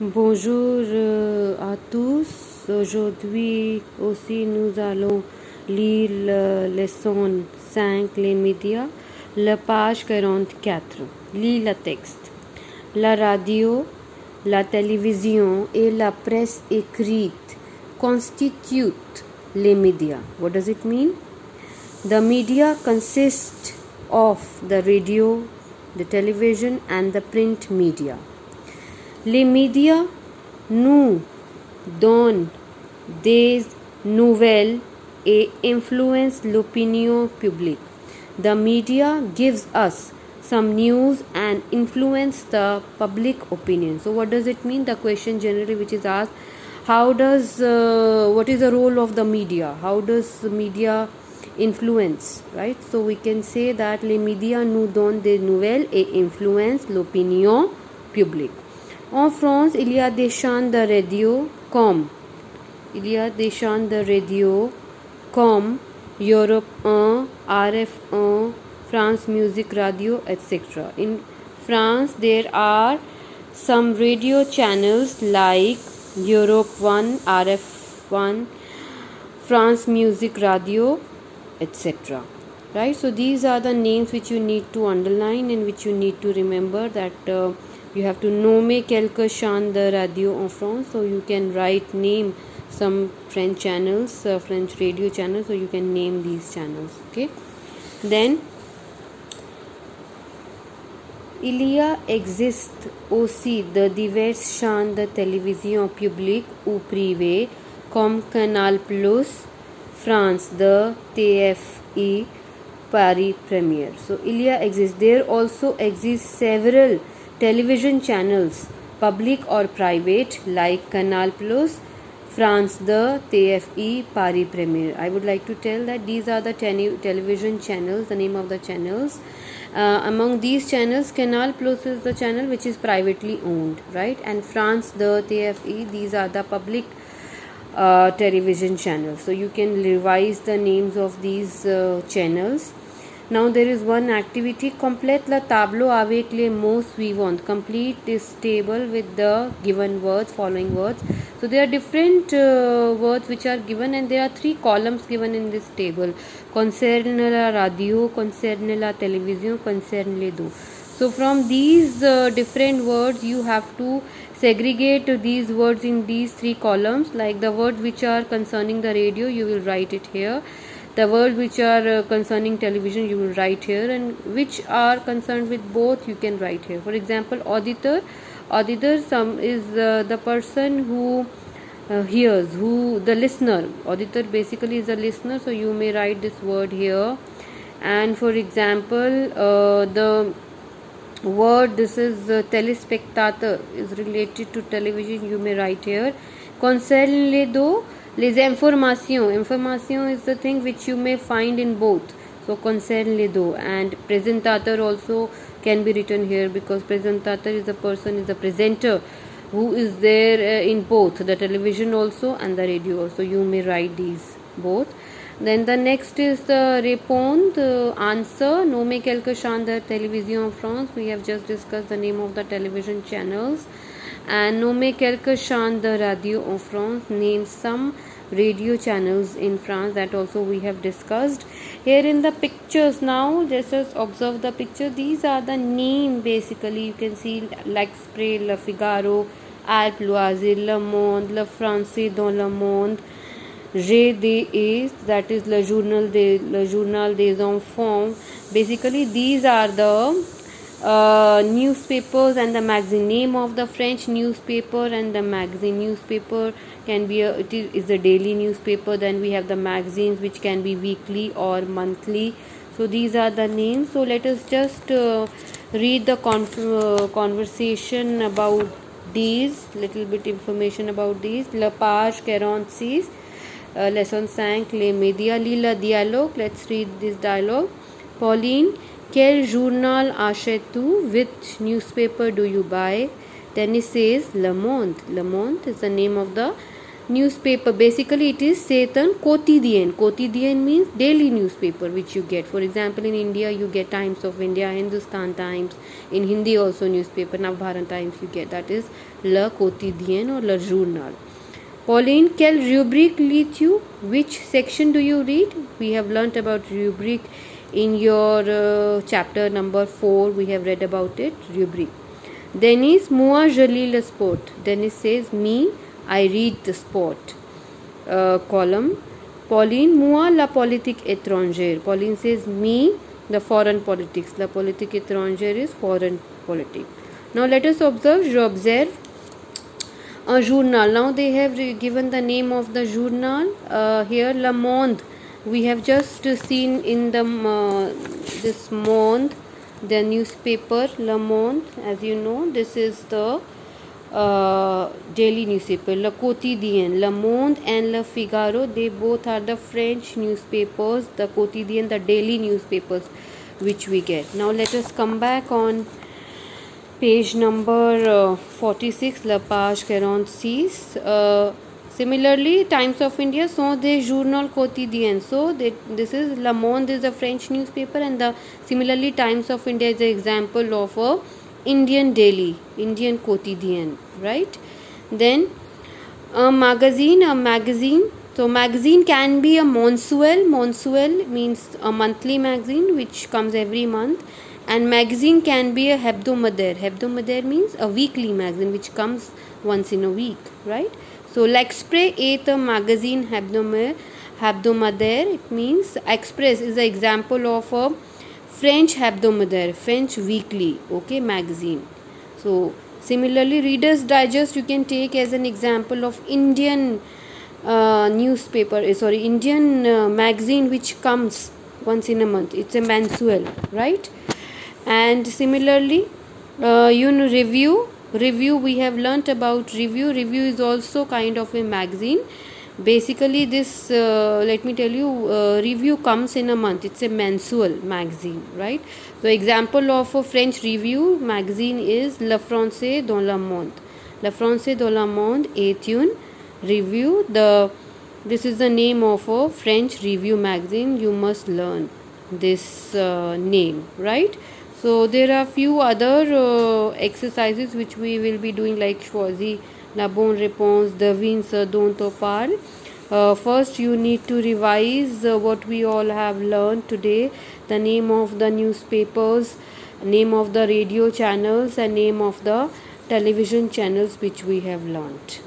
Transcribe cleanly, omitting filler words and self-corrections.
Bonjour à tous. Aujourd'hui aussi nous allons lire la leçon 5, les médias, la page 44. Lis le texte. La radio, la télévision et la presse écrite constituent les médias. What does it mean? The media consist of the radio, the television and the print media. Les médias nous donnent des nouvelles et influence l'opinion publique. The media gives us some news and influence the public opinion. So what does it mean? The question generally which is asked, what is the role of the media? How does the media influence, right? So we can say that les médias nous donnent des nouvelles et influencent l'opinion publique. En France, il y a des chaînes de radio comme Europe 1, RF1, France Music Radio, etc. In France, there are some radio channels like Europe 1, RF1, France Music Radio, etc. Right? So these are the names which you need to underline and which you need to remember, that you have to nommer quelques chaînes de radio en France. So you can name some French channels, French radio channels. So you can name these channels. Okay. Then il existe aussi de diverses chaînes de télévision publique ou privée comme Canal+, France 2, TFI, Paris Premiere. So there also exist several television channels, public or private, like Canal+, France 2, TFI, Paris Premiere. I would like to tell that these are the television channels, the name of the channels. Among these channels, Canal+ is the channel which is privately owned, right? And France 2, TFI, these are the public television channels. So you can revise the names of these channels. Now there is one activity, complete le tableau avec les mots suivants. Complete this table with the given words, following words. So there are different words which are given, and there are 3 columns given in this table. Concerne la radio, concerne la télévision, concerne les deux. So from these different words, you have to segregate these words in these 3 columns. Like the words which are concerning the radio, you will write it here. The words which are concerning television, you will write here, and which are concerned with both, you can write here. For example, auditor is the person who hears, the listener. Auditor basically is a listener, so you may write this word here. And for example, the word, this is téléspectateur, is related to television, you may write here. Concerne les deux, les informations is the thing which you may find in both, so concerne les deux. And présentateur also can be written here, because présentateur is a person, is a presenter who is there in both the television also and the radio also. You may write these both. Then the next is the répondre, answer. Nommer quelques chaînes de télévision en France. We have just discussed the name of the television channels. And nommer quelques chaînes de radio en France. Name some radio channels in France, that also we have discussed. Here in the pictures now, just observe the picture. These are the name basically. You can see L'Express, Le Figaro, Alp Loisir, Le Monde, Le Français dans le Monde, GDE, that is le journal des enfants. Basically these are the newspapers and the magazine. Name of the French newspaper and the magazine. Newspaper can be it is a daily newspaper. Then we have the magazines which can be weekly or monthly. So these are the names. So let us just read the conversation about these, little bit information about these. La page 46, lesson 5, les médias. Lis le dialogue. Let's read this dialogue. Pauline, quel journal achètes-tu? Which newspaper do you buy? Then he says, Le Monde. Le Monde is the name of the newspaper, basically it is Setan Quotidien. Quotidien means daily newspaper which you get. For example, in India you get Times of India, Hindustan Times. In Hindi also newspaper Navbharat Times you get. That is Le Quotidien or Le Journal. Pauline, quelle rubrique lis-tu? Which section do you read? We have learnt about rubrique in your chapter number 4. We have read about it. Rubrique. Dennis, moi je lis le sport. Dennis says, me, I read the sport column. Pauline, moi la politique étrangère. Pauline says, me, the foreign politics. La politique étrangère is foreign politics. Now let us observe. Je observe a journal. Now they have given the name of the journal. Here Le Monde. We have just seen in the this Monde, the newspaper Le Monde. As you know, this is the daily newspaper. Le Quotidien, Le Monde and Le Figaro, they both are the French newspapers. The Quotidien, the daily newspapers which we get. Now let us come back on page number 46, La Page 46. Similarly, Times of India sont des journaux quotidiens. So this is Le Monde is a French newspaper, and the similarly Times of India is an example of a Indian daily, Indian quotidian, right? Then a magazine. So magazine can be a mensuel. Mensuel means a monthly magazine which comes every month. And magazine can be a hebdomadaire. Hebdomadaire means a weekly magazine which comes once in a week, right? So L'Express est a magazine hebdomadaire. It means Express is an example of a French hebdomadaire, French weekly, okay, magazine. So similarly, Reader's Digest you can take as an example of Indian Indian magazine which comes once in a month. It's a mensual, right? And similarly, review we have learnt about review is also kind of a magazine. Basically this let me tell you, review comes in a month. It's a mensual magazine, right? So example of a French review magazine is Le Français dans le Monde. Le Français dans le Monde est une review. This is the name of a French review magazine. You must learn this name, right? So there are few other exercises which we will be doing, like choisis la bonne réponse, devine ce dont on parle. First you need to revise what we all have learned today, the name of the newspapers, name of the radio channels and name of the television channels which we have learnt.